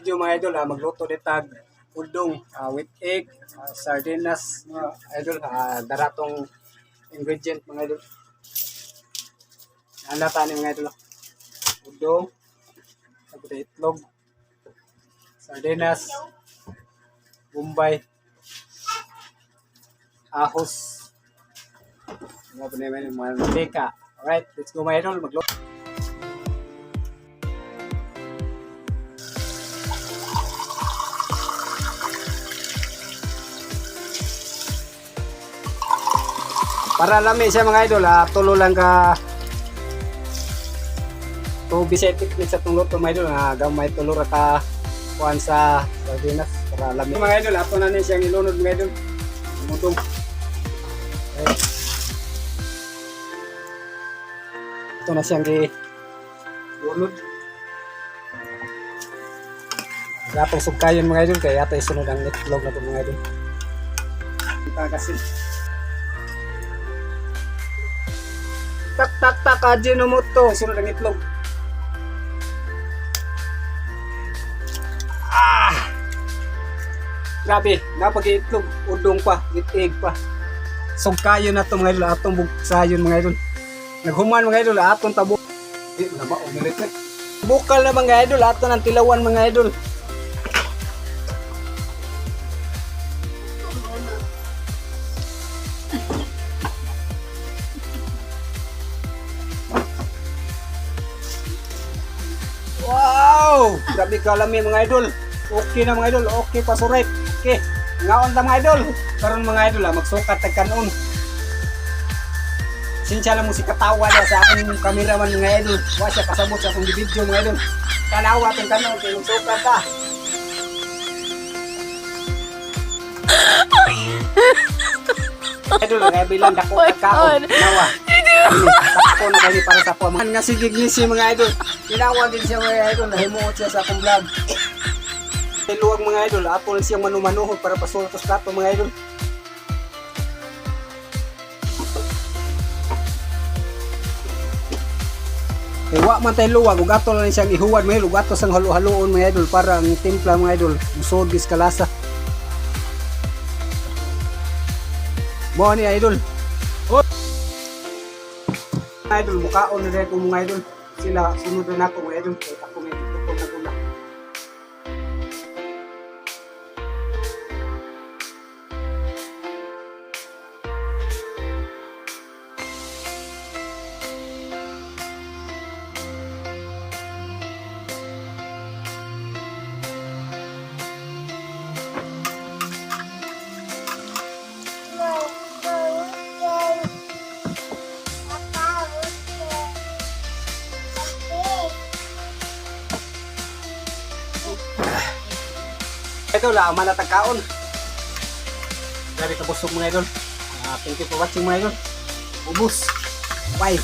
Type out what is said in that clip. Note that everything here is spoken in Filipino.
video mga idol, magluto din tag udong with egg, sardinas mga idol, daratong ingredient mga idol. Nalata ni mga idol. Udong, tapos itlog, sardinas, bombay, ahos, mga panaman yung mga mantika. Alright, let's go mga idol, magluto. Para lami siya mga idol, tulo lang ka to bisetik ni sa itong luto mga idol, gamay tulo ra ka kuhan sa sardinas para lami. Mga idol, ato na ni siyang ilunod mga idol. Mudong. Okay. Ito na siyang ilunod. Gatong sugkayon mga idol, kaya ito isunod ang itlog na ito mga idol. Kita kasi. Tak tak tak Ajinomoto, sunod ang itlog. Grabe, napag-itlog, udong pa, with egg pa. Sugkayon na ito mga idol, atong buksayon mga idol. Naghuman mga idol, atong tabo. Di, nama, umilit na. Bukal na mga idol, atong ng tilawan mga idol. Wow! Grabe kalami mga idol. Okay na mga idol. Okay pa surit. Okay. Ngaon ta mga idol. Karon mga idol magsukat tag kanon. Sinsya lang mo si katawa na sa akong cameraman mga idol. Wa siya kasabot sa akong video mga idol. Tanawa tong kanon kay magsukat ta. Idol, bilang dako kaon. Nawa. Ako na kami para sa po. Nga sigig-ngisi mga idol. Tinawag din siya mga idol. Nahimuot siya sa akong vlog. Luwag mga idol. Apol siyang manumanuhod para pasultos kato mga idol. Wa man tayo luwag. Ugato lang siyang ihuwad mga idol. Ugato sang halo-haloon mga idol. Para ang timpla mga idol. Musod kalasa. Mo ni idol. Oh! Idol, mukaon na rin ko mga idol. Sila, sunod na ako mga idol. Kaya ako may tutupon na gula. Idol, manatagkaon. Grabe kabusog mga idol. Thank you for watching mga idol. Ubus. Bye.